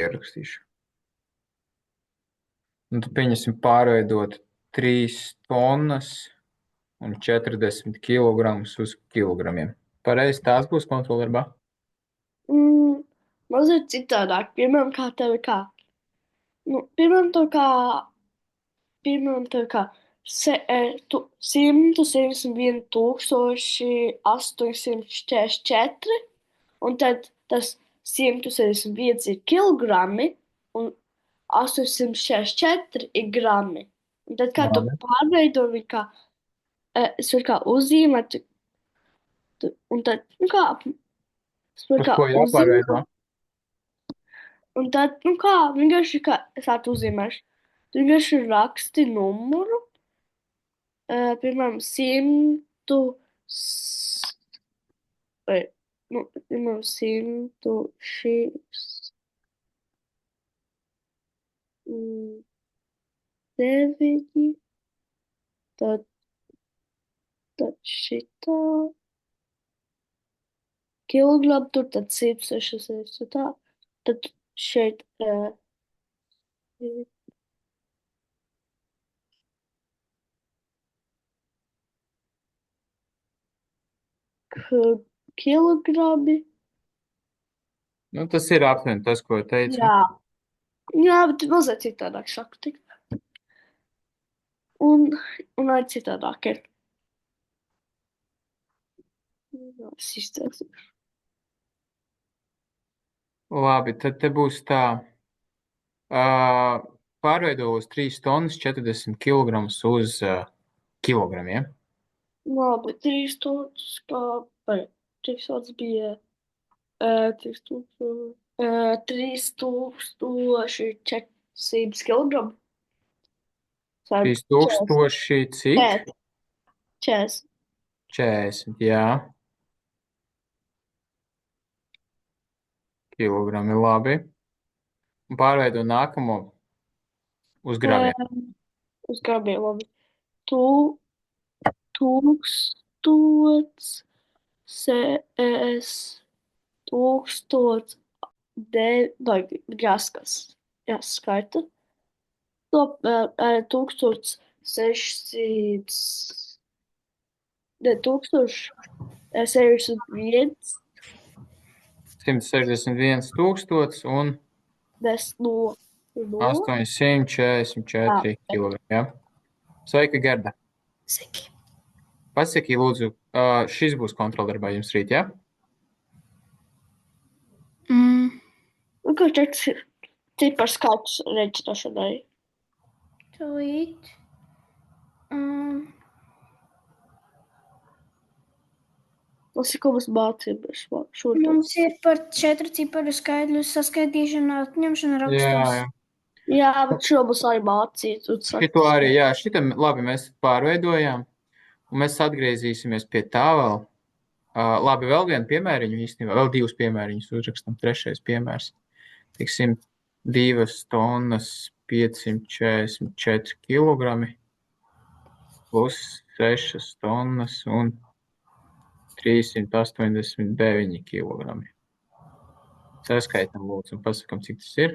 ierakstīšu. Un tu pieņemsim pārveidot 3 tonnas un 40 kilogramus uz kilogramiem. Pareizi, tās būs kontrolierbā? Mm, mazliet citādāk. Piemēram, kā tev ir kā. Nu, piemēram, 171 844, un tad tas 171 ir kilogrami, un 844 ir grami. Un tad, kā tu Labi. pārveido viņu, es varu kā uzzīmēt, un tad, nu kā, es varu Uz kā ko jāpārveido? uzzīmēt, un tad, nu kā, vienkārši kā, es tā uzzīmēšu. Tu vienkārši raksti numuru, piemēram, 100, vai, nu, piemēram, 109, tad, tad šitā, kilogramu, tur tad 160, tā, tad šeit, kilogrami, Nu, tas ir aptuveni tas, ko teicu. jā, jā, bet mazliet citādāk saku, tik, un, un arī citādāk ir. Jā, es izteikšu. Labi, tad te būs tā. Uh, Pārveido uz 3 tonnas 40 kilogramus uz kilogramiem. Labi, 3000, kā, vai, cik sauc bija, 3000, 3400 kilogramu. Sāk 40, 3000 cik? 40. 40, jā, kilogrami, labi. Un pārveido nākamo uz gramiem. Uz grabiem, labi. Tu, tūkstots, es, tūkstots, vai, jāskaita. To, 1600, ne, 1061, 161 tūkstots un 10 no, no, 844 jā, kg. Ja? Sveika, Gerda. seki. Pasaki, lūdzu, šis būs kontroldarbā jums rīt, ja? Un kā teiks, cipars kāds reģistrēšanai? Tūlīt. Tas ir, ko mums mācības šodien. Mums ir par 4 ciparu skaidru saskaitīšanu, atņemšanu Jā, rakstos. jā. Jā, bet šo mums arī mācīt. Šito arī, jā, šitam labi mēs pārveidojām, un mēs atgriezīsimies pie tā vēl. Labi, vēl vienu piemēriņu īstenībā, vēl 2 piemēriņus uzrakstam, 3. piemērs. Tiksim, 2 tonnas 544 kilogrami plus 6 tonnas un 389 kilogrami. Saskaitam lūdzu un pasakam, cik tas ir.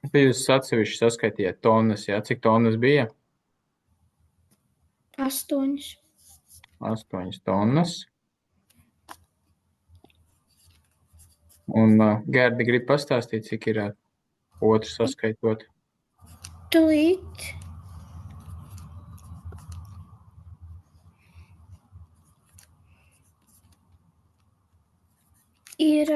Tad jūs atsevišķi saskaitījāt tonnas, jā? Cik tonnas bija? 8. 8 tonnas. Un Gerda grib pastāstīt, cik ir otrs saskaitot. Tūlīt. Ir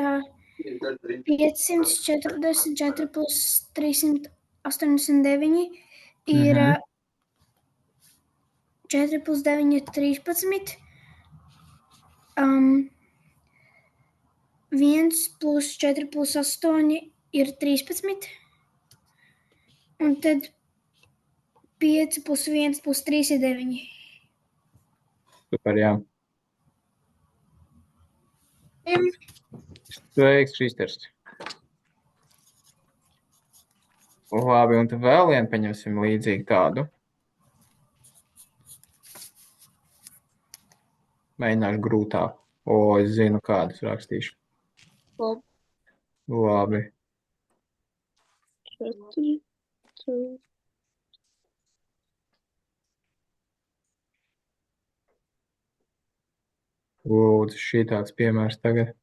544 plus 389 ir 4 plus 9 ir 13. 1 plus 4 plus 8 ir 13. Un tad 5 plus 1 plus 3 ir 9. Super, jā. Sveiks, Kristers. Labi, un tad vēl vienu paņemsim līdzīgi tādu. Mēģināšu grūtāk. O, es zinu, kādus rakstīšu. Labi, Labi. 4, 4. Lūdzu, šī tāds piemērs tagad.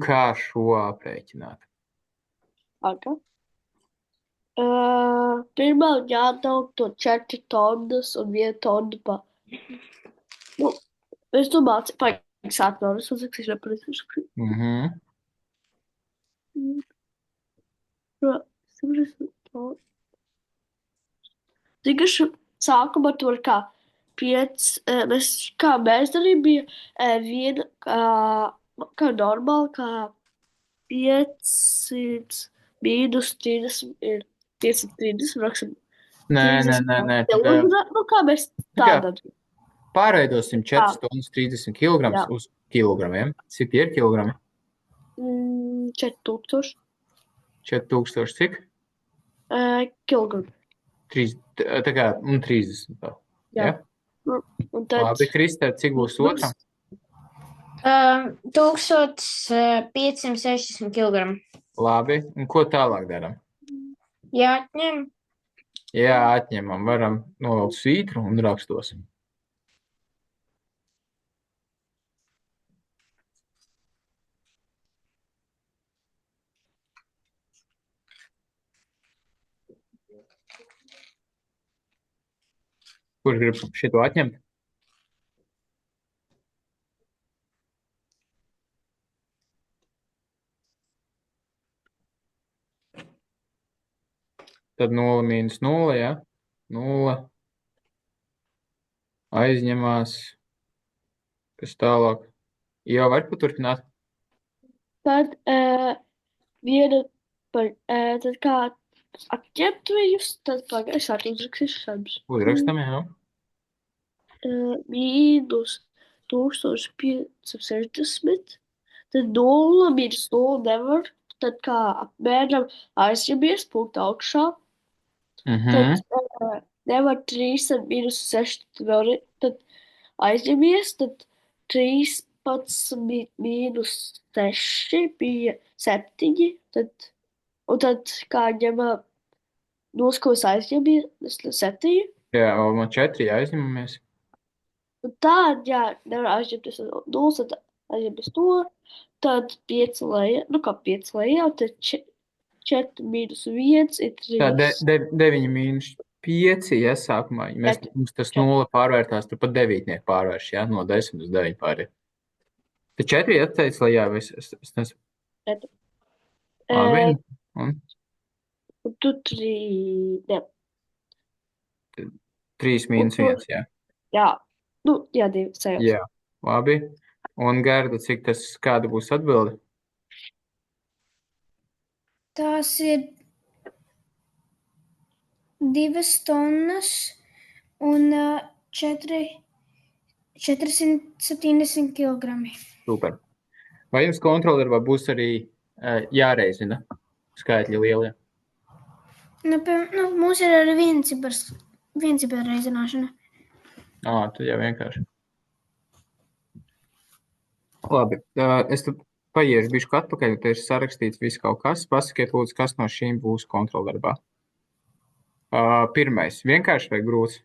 Kā šo aprēķināt? Aga. Pirmā jādala to 4 tonnas un 1 tonna pa. Nu, es domāju, vajag sākt no uzrakstīšu, nepareizi. Mhm. Tikai sākumā tur kā 5, kā mēs darījām, bija viena, kā normāli, kā 500 mīnus 30 ir 530, raksim. Nē. 30 Tad, kilogrami, nu kā mēs tādā. pārveidosim 4 Tā. tonnas 30 kg Jā. uz kilogramiem. Cik tie ir kilogrami? 4000 4000 cik? kilogrami. 3, tā kā 30. Tā. Jā. Ja? Un tad Labi, Kristē, cik būs otram? 1560 kg. Labi, un ko tālāk darām? Jāatņem. Jā, atņemam, varam novilkt svītru un rakstosim. Kurš grib šito atņemt? Tad 0 mīnus 0, ja? 0. Aizņemās. Kas tālāk? Jau var paturpināt? Tad viena par, tad kā atņemt viņus, tad pagaisāt uzrakstīšu sadus. Uzrakstam, jā. Mīnus 1560, tad 0 mīnus 0 nevar, tad kā apmēram aizņemies punktu augšā, Mhm. tad nevar 3 ar mīnus 6, tad aizņemies, tad 13 mīnus 6 bija 7, un tad kā ņemam nos, ko es aizņemies, 7. Jā, vēl no 4 aizņemamies. Un tad, ja nevar aizņemties no 0, tad aizņemties to, tad 5 lejā, nu kā 5 lejā, tad 4 mīnus 1 ir 3. Tā 9 mīnus 5, ja sākumā. Mums tas 0 pārvērtās, tur pat 9 pārvērš, ja? No 10 uz 9 pāriet. Tad 4 atteic lejā, vai es nesaku? Labi. Un Un tu 3, ne, 3 mīnus 1, jā. jā, nu, jā, 2 sajauc. Jā, labi. Un Gerda, cik tas, kāda būs atbilde? Tās ir 2 tonnas un 470 kg. Super. Vai jums kontrolierbā būs arī jāreizina skaitļi lielie? Mums ir arī viencipara reizināšana. Tad jau vienkārši. Labi, es tad paiešu bišķi atpakaļ, te ir sarakstīts viss kaut kas. Pasakiet, lūdzu, kas no šīm būs kontroldarbā. Pirmais, vienkārši vai grūts?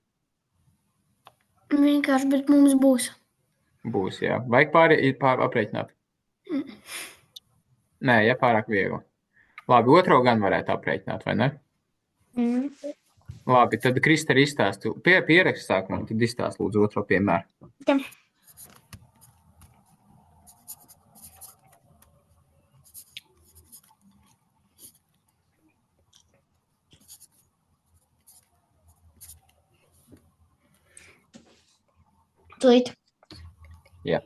Vienkārši, bet mums būs. Būs, jā. Vajag aprēķināt? Nē, ja pārāk viegli. Labi, otro gan varētu aprēķināt, vai ne? Labi, tad Krista arī izstāstu. Pierakst sākumā, tad izstāst lūdzu otro piemēru. Jā. Tūlīt. Jā.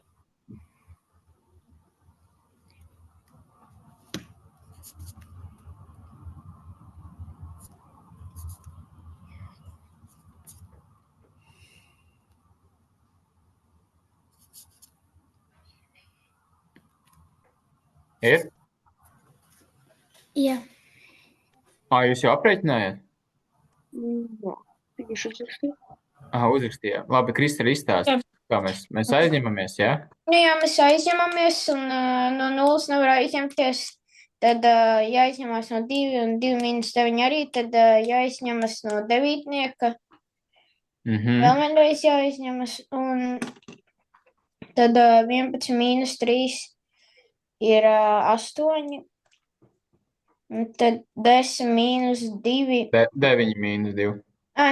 Ir? Jā. Jūs jau aprēķinājāt? Jā, tikai uzrakstīju. Uzrakstījām. Labi, Kristēna izstāsta, kā mēs aizņemamies, jā? Nu jā, mēs aizņemamies un no 0 nevar aizņemties. Tad jāizņemās no 2 un 2 mīnus 9 arī. Tad jāizņemas no 9. Vēl vienreiz jāizņemas. Un tad 11 mīnus 3 ir 8. Un tad 10 mīnus 2. 9 mīnus 2.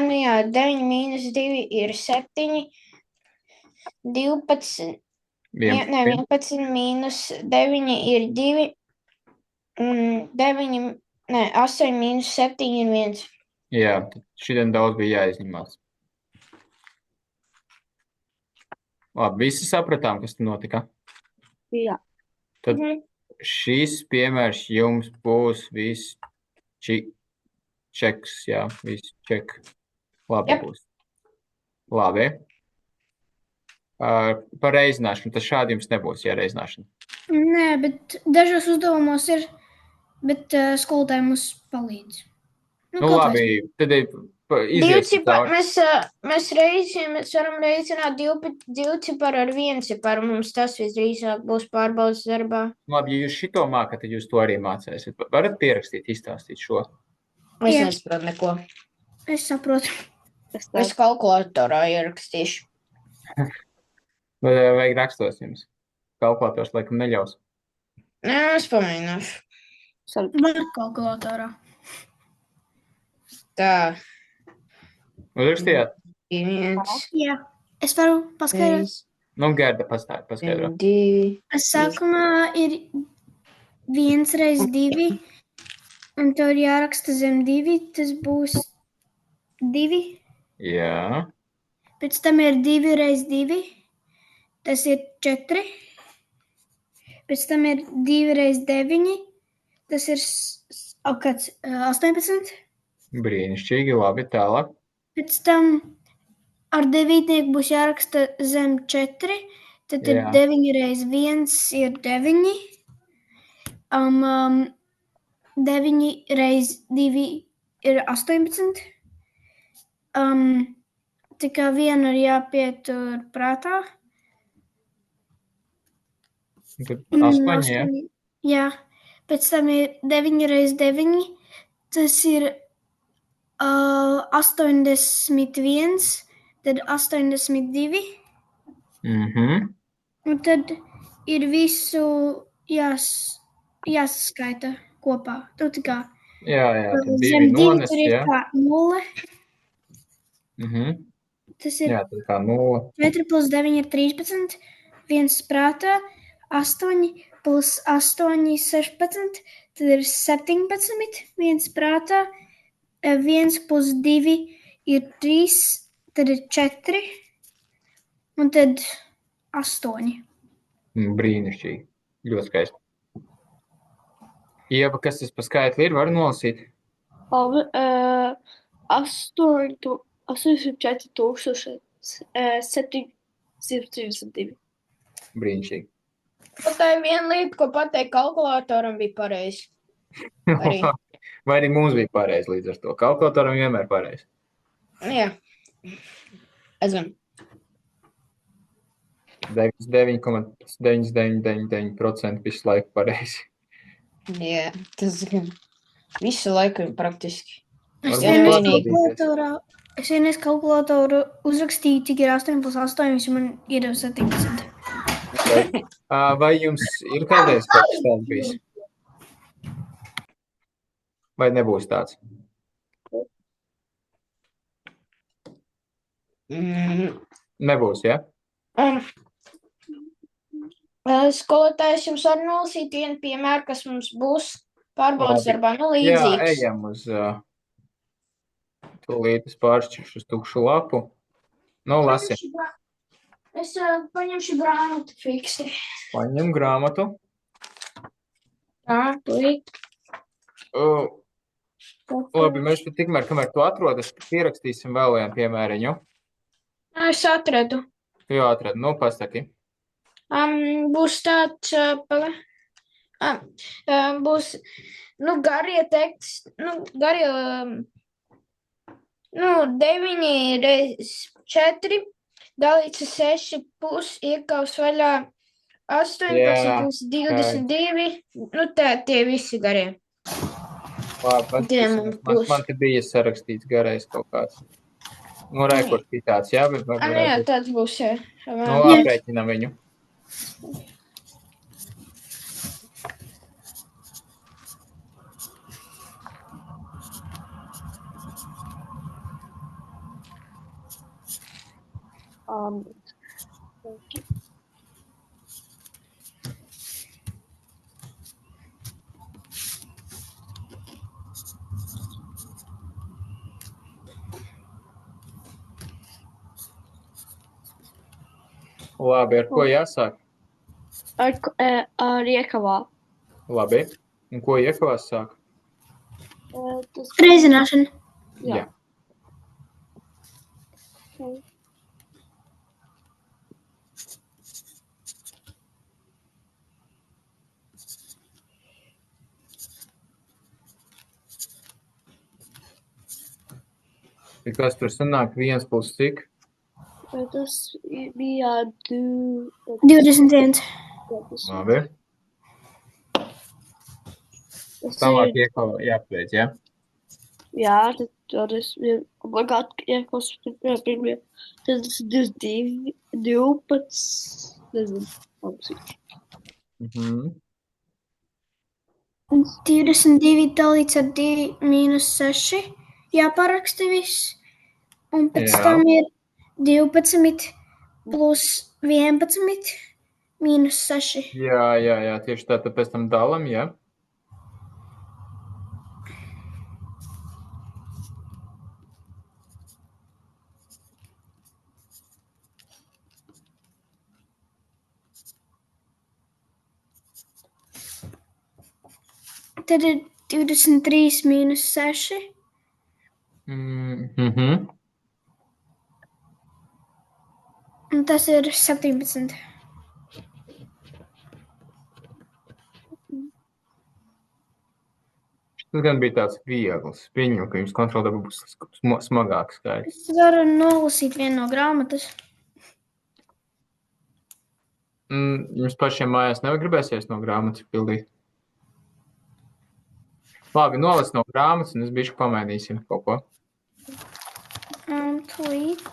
Nu jā, 9 mīnus 2 ir 7. 12. Ne, 11 mīnus 9 ir 2. Un 8 mīnus 7 ir 1. Jā, tad šodien daudz bija jāizņemās. Labi, visi sapratām, kas tur notika. Jā. Tad šīs piemērs jums būs viss čeks, jā, viss ček. Labi Jep. būs. Labi. Par reizināšanu, tas šādi jums nebūs, jā, reizināšana. Nē, bet dažos uzdevumos ir, bet skolotāji mums palīdz. Nu, kaut labi, tad iziesim cauri. Mēs varam reizināt divciparu ar vienciparu. Mums tas visdrīzāk būs pārbaudas darbā. Labi, ja jūs šito mākat, tad jūs to arī mācēsiet. Varat pierakstīt, izstāstīt šo? Es Jā. nesaprotu neko. Es saprotu. Es kalkulatorā ierakstīšu. Vai vajag rakstos jums? Kalkulators laikam neļaus. Nē, es pamēģināšu. Var kalkulatorā. Tā. Uzrakstījāt? 1, Jā. Es varu paskaidrot. Nu, Gerda paskaidro. 2. Sākumā ir 1 reiz 2, un tev ir jāraksta zem 2, tas būs 2. Jā. Pēc tam ir 2 reiz 2, tas ir 4. Pēc tam ir 2 reiz 9, tas ir 18. Brīnišķīgi, labi, tālāk. Pēc tam ar 9 būs jāraksta zem 4, tad ir Jā. 9 reiz 1 ir 9. 9 reiz 2 ir 18. Tikai vienu ir jāpietur prātā. Tad 8, jā. Jā. Pēc tam ir 9 reiz 9, tas ir 81, tad 82. Un tad ir visu jāsaskaita kopā. Tu tā kā Jā, tad 2 zem 2 nones, tur ir jā. kā 0. Tas ir Jā, tad kā 0. 4 plus 9 ir 13, 1 prātā, 8 plus 8 ir 16, tad ir 17, 1 prātā, 1 plus 2 ir 3, tad ir 4, un tad 8. Brīnišķīgi. Ļoti skaisti. Ieva, kas tas pa skaitli ir, var nolasīt? Labi, 84,732. Brīnišķīgi. Tikai viena lieta, ko pateikt kalkulatoram, bija pareizi. Arī. Vai arī mums bija pareizi līdz ar to? Kalkulatoram vienmēr pareizi. Jā. Es gan. 99,9999% visu laiku pareizi. Jā, tas gan. Visu laiku praktiski. Es Varbūt vienreiz kalkulatoru uzrakstīju, cik ir 8 plus 8, viņš man iedeva 17. Okay. Vai jums ir kādreiz kaut kas tāds bijis? Vai nebūs tāds? Nebūs, ja? Skolotājs jums var nolasīt vienu piemēru, kas mums būs pārbaudas Labi. darbā, nu Jā, līdzīgs. ejam uz tūlīt es pāršķiršu uz tukšu lapu. Nu, lasi. Es paņemšu grāmatu fiksi. Paņem grāmatu. Tā, tūlīt. Labi, mēs tikmēr, kamēr tu atrodas, pierakstīsim vēl vienu piemēriņu. Es atradu. Tu jau atradi, nu, pasaki. Būs tāds Būs, garie teksti, garie, 9 reiz 4 dalīts ar 6 plus iekavs vaļā 18 Jā, plus 22. Tie visi garie. Labi, Tie mums būs. man te bija sarakstīts garais kaut kāds. Rekords citāts, jā, bet Jā, tāds būs, jā. Aprēķinam viņu. Labi, ar ko jāsāk? Ar iekavā. Labi. Un ko iekavās sāk? Reizināšana. Jā. Kas tur sanāk? 1 plus cik? Tas bija 21. Labi. Tālāk jāpēc, jā? Jā, tad es obligāti iekos pirmie. Tad tas 22, 12, nezinu, labsīt. 22 dalīts ar 2 mīnus 6. Jāparaksta viss. Un pēc tam ir 12 plus 11 mīnus 6. Jā, tieši tā, tad pēc tam dalam, jā? Tad ir 23 mīnus 6. Un tas ir 17. Tas gan bija tāds viegls. Pieņemu, ka jums kontrola būs smagāks skaidrs. Es varu nolasīt vienu no grāmatas. Jums pašiem mājās negribēsies no grāmatas pildīt? Labi, nolas no grāmatas, un es bišķi pamainīsim kaut ko. Tūlīt.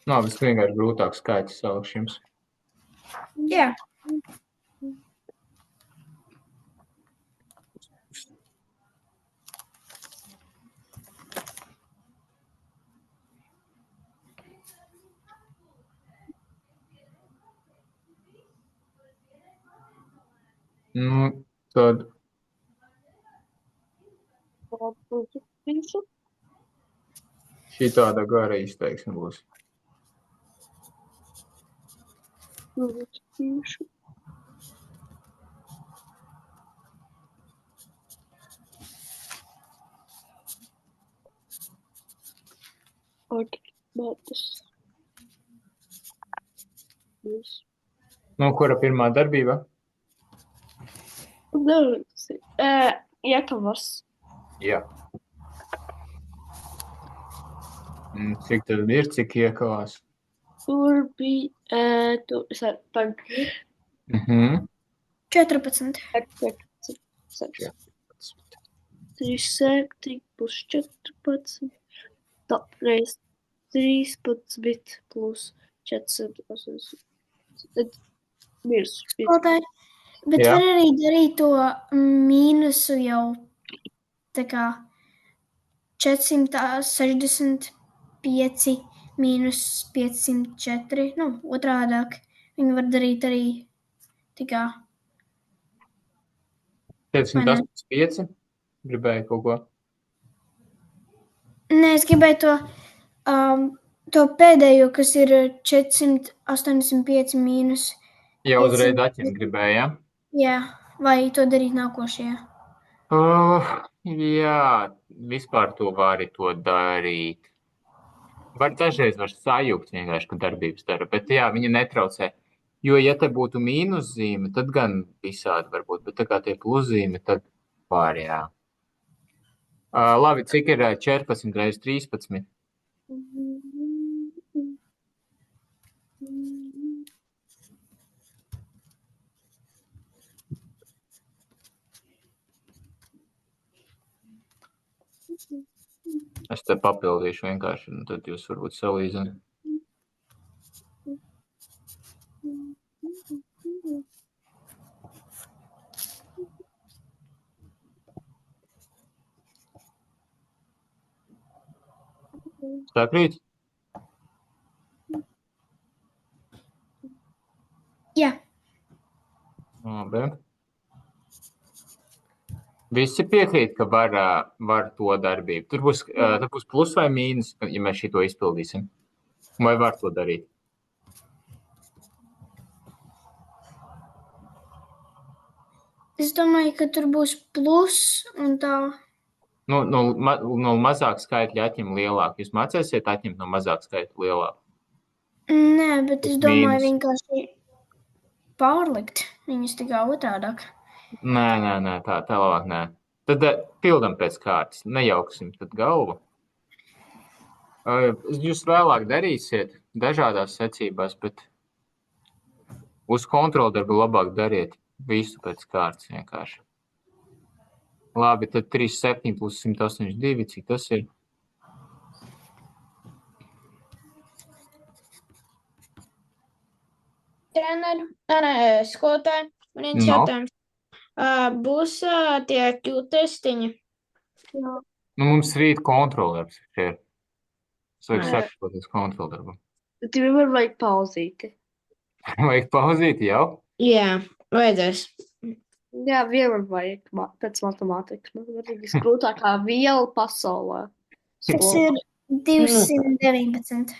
Labi, es vienkārši grūtāk skaitļus salikšu jums. Jā. Tad šī tāda gara izteiksme būs. Kura pirmā darbība? Iekavas. Jā. Cik tad ir, cik iekavās? Tur bija, es tagad 14. 37 plus 14. Tā, reiz 13 plus 4. Tad mirs. Bet var arī darīt to mīnusu jau tā kā 465 mīnus 504. Otrādāk. Viņi var darīt arī tā kā 585? Gribēju kaut ko? Nē, es gribēju to pēdējo, kas ir 485 mīnus. Jā, uzreiz atņemt gribēju, jā? Jā, vai to darīt nākošajā? Jā, vispār to vari to darīt. Dažreiz var sajūgt vienkārši, ka darbības dara, bet jā, viņa netraucē. Jo, ja te būtu mīnuszīme, tad gan visādi varbūt, bet tā kā tie pluszīme, tad var, jā. Labi, cik ir 14 reizes 13? Es te papildīšu vienkārši, un tad jūs varbūt salīdzināt. Sakrīt? Jā, Labi. Visi piekrīt, ka var to darbību. Tur būs plus vai mīnus, ja mēs šito izpildīsim. Vai var to darīt? es domāju, ka tur būs plus un tā. No mazāk skaitļa atņem lielāku. Jūs mācīsiet atņemt no mazāk skaitļa lielāku? Nē, bet es domāju Mīnus. vienkārši pārlikt viņus tikai otrādāk. Nē, tā labāk nē. Tad pildam pēc kārtas, nejauksim tad galvu. Jūs vēlāk darīsiet dažādās secībās, bet uz kontroldarbu labāk dariet visu pēc kārtas vienkārši. Labi, tad 37 plus 182, cik tas ir? Treneru, skolotāji, viens No. jautājums. Būs tie Q-testiņi? Mums rīt kontroldarbs ir. Es vajag sagatavoties kontroldarbam. Bet vienmēr vajag pauzīti. Vajag pauzīt jau? Jā, vajadzēs. Jā, vienmēr vajag pēc matemātikas. Matemātika visgrūtākā viela pasaulē. Tas ir 219.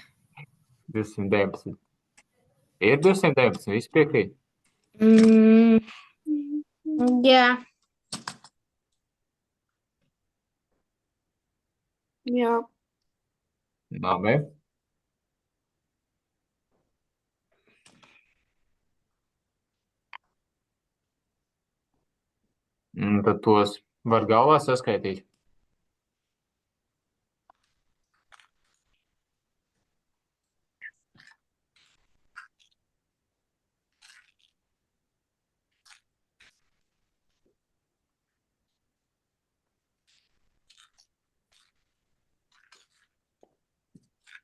219. Ir 219, visi piekrīt? Jā. Jā. Labi. Tad tos var galvā saskaitīt.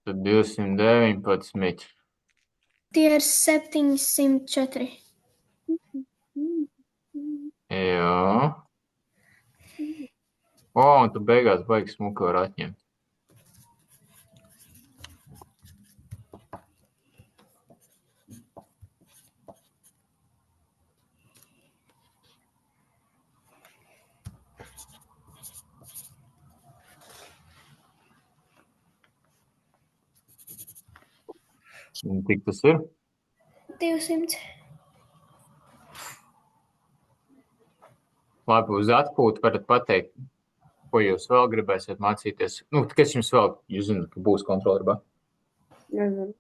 Tad 219. Tie ir 704. Jā. Un tu beigās baigi smuki var atņemt. Cik tas ir? 200. Labi, uz atpūtu varat pateikt, ko jūs vēl gribēsiet mācīties. Kas jums vēl, jūs zināt, ka būs kontrolarbā? Nezinu.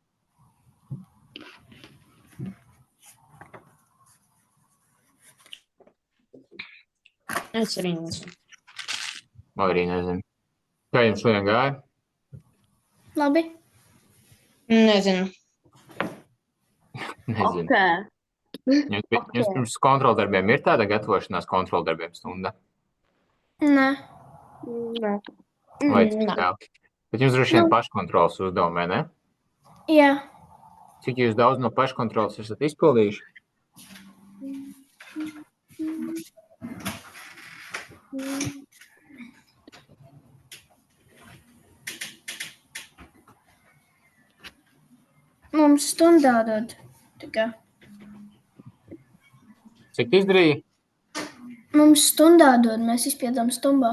Es arī nezinu. Arī nezinu. Kā jums šodien gāja? Labi. Nezinu. Nezinu. Okay. Jums pirms kontroldarbiem ir tāda gatavošanās kontroldarbiem stunda? Nē. Nē. Vai cik tā? Bet jums droši vien paškontrolas uzdevumē, ne? Jā. Cik jūs daudz no paškontrolas esat izpildījuši? Mums stundā dod. Tikai. Cik izdarīja? Mums stundā dod, mēs izpildām stundā.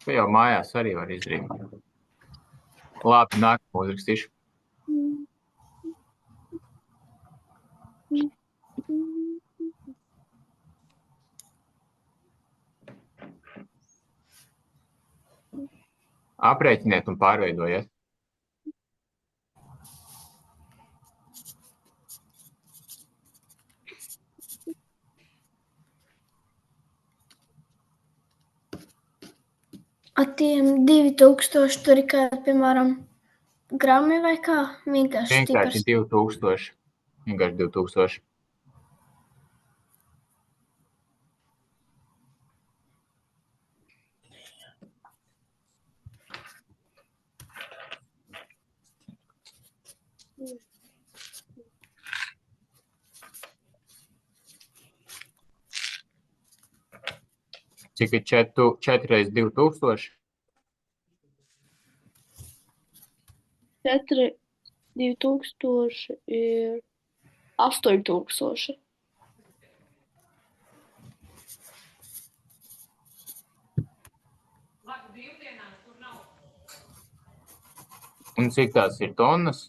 Tu jau mājās arī var izdarīt. Labi, nākamo uzrakstīšu. Aprēķiniet un pārveidojiet. Tiem 2000 tur ir kā, piemēram, grami vai kā? Vienkārši Vienkārši cipars. 2000. Vienkārši 2000. Cik ir 4 reiz 2000? 4, 2000 ir 8000. Un cik tās ir tonnas?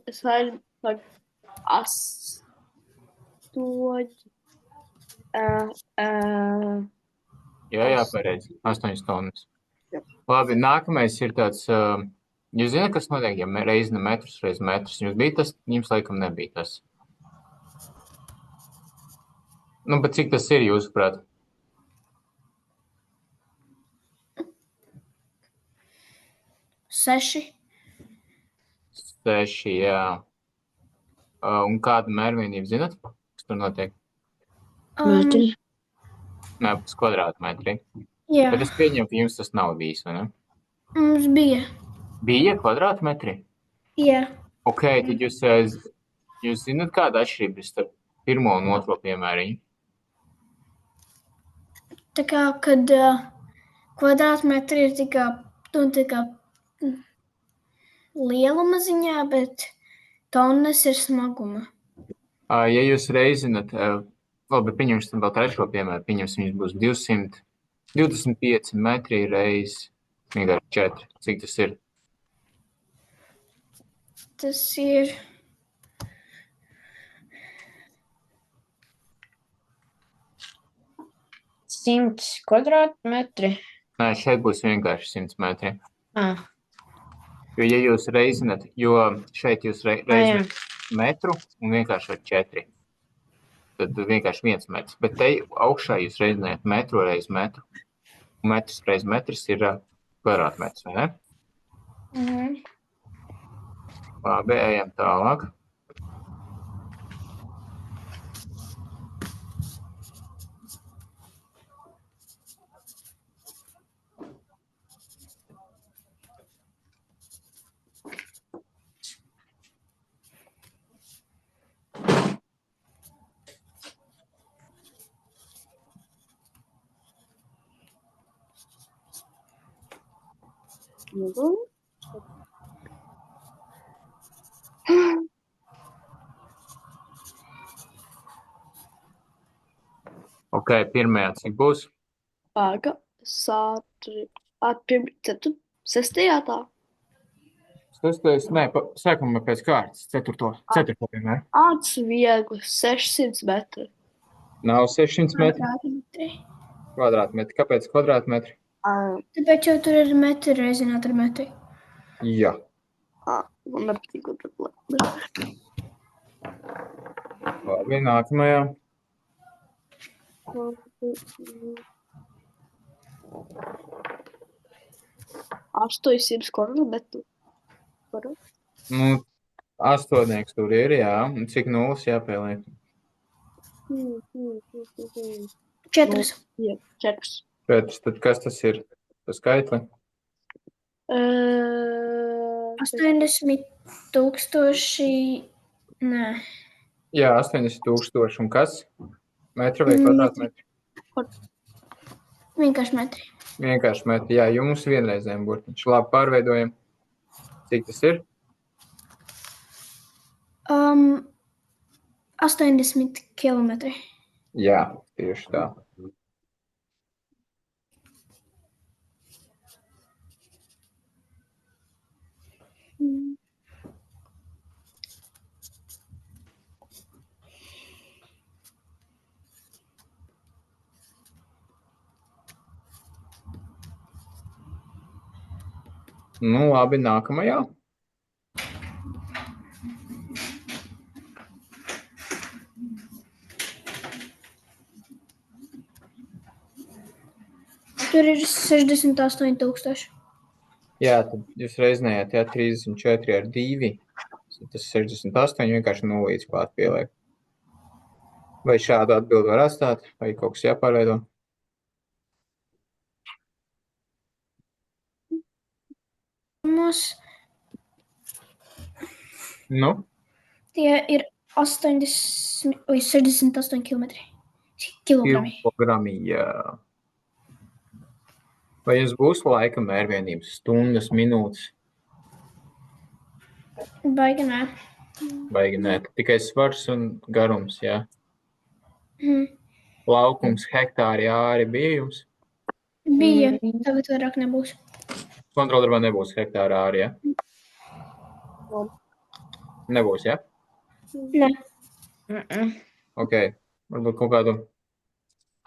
Es vainu 8. Jā, pareizi. 8 tonnas. Jā. Labi, nākamais ir tāds, jūs zināt, kas notiek, ja reizina metrus reiz metrus? Jums bija tas? Jums laikam nebija tas. Nu, bet cik tas ir, jūsuprāt? 6. 6, jā. Un kāda mērvienība, zināt, kas tur notiek? Metri. Nē, pēc kvadrātmetri. Jā, Bet es pieņemu, ka jums tas nav bijis, vai ne? mums bija. Bija kvadrātmetri? Jā, Ok, tad jūs zināt, kāda atšķirība ir starp pirmo un otro piemēriņu? tā kā, kad kvadrātmetri ir tā kā lieluma ziņā, bet tonnas ir smaguma. Ja jūs reizinat, labi, pieņemsim vēl trešo piemēru, pieņemsim, jums būs 225 metri reiz vienkārši 4. Cik tas ir? Tas ir 100 kvadrātmetri. Nē, šeit būs vienkārši 100 metri. Ah, Jo, ja jūs reizinat, jo šeit jūs jā. reizinat metru un vienkārši ar 4, tad vienkārši 1 metrs. Bet te augšā jūs reizināt metru reiz metru. Un metrs reiz metrs ir kvadrātmetrs, vai ne? Mhm. Labi, ejam tālāk. Ok, pirmajā cik būs? Pāga, sātri, ceturtajā, sestajā tā. Nē, sākam pēc kārtas. Ceturto piemēru. Āds viegli, 600 metri. Nav 600 metri kvadrātmetri. kvadrātmetri. Kāpēc kvadrātmetri? Tāpēc jau tur ir metri reizināt ar metri. Jā. Man nepatīk, ko tad liek. Labi, nākamajā. Astoņsimt kvadrātmetru. Nu, 8 tur ir, jā. Un cik nulles jāpieliek? 4. Jā, 4. 4. Tad kas tas ir? Pa skaitli? 80,000. Nē, Jā, 80,000. Un kas? Metri vai kvadrātmetri? vienkārši metri. Vienkārši metri. Jā, jums vienreizējiem burtiņš. Labi, pārveidojam. Cik tas ir? 80 kilometri. Jā, tieši tā. Nu, labi, nākamajā. Tur ir 68,000. Jā, tad jūs reizinājāt, jā, 34 ar 2. Tas 68 vienkārši nulīdz klāt pieliek. Vai šādu atbildi var atstāt, vai kaut kas jāpārveido? Nu, Tie ir 80 vai 68 kilometri. Kilogrami. kilogrami, jā. Vai jums būs laika mērvienības, stundas, minūtes? Baigi nē. Baigi nē, tikai svars un garums, jā. Mhm. Laukums, hektāri, āri bija jums? Bija. Tagad vairāk nebūs. Kontroldarbā nebūs hektāri āri, jā? Nebūs, jā? Nē. Ok, varbūt kaut kādu.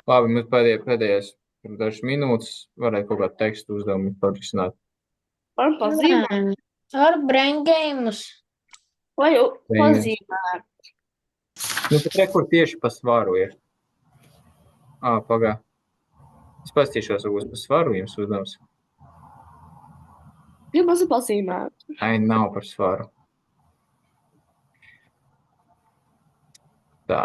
Labi, mums pēdējais dažas minūtes varētu kaut kādu tekstu uzdevumu patrisināt. Varam pazīmēt. Ar brain games. Vai Brain pazīmēt? Nu, pat re, kur tieši pa svaru ir. Pagā. Es pastīšos, varbūt pa svaru jums uzdevums. Gribas pazīmēt. Ai, nav par svaru. Tā.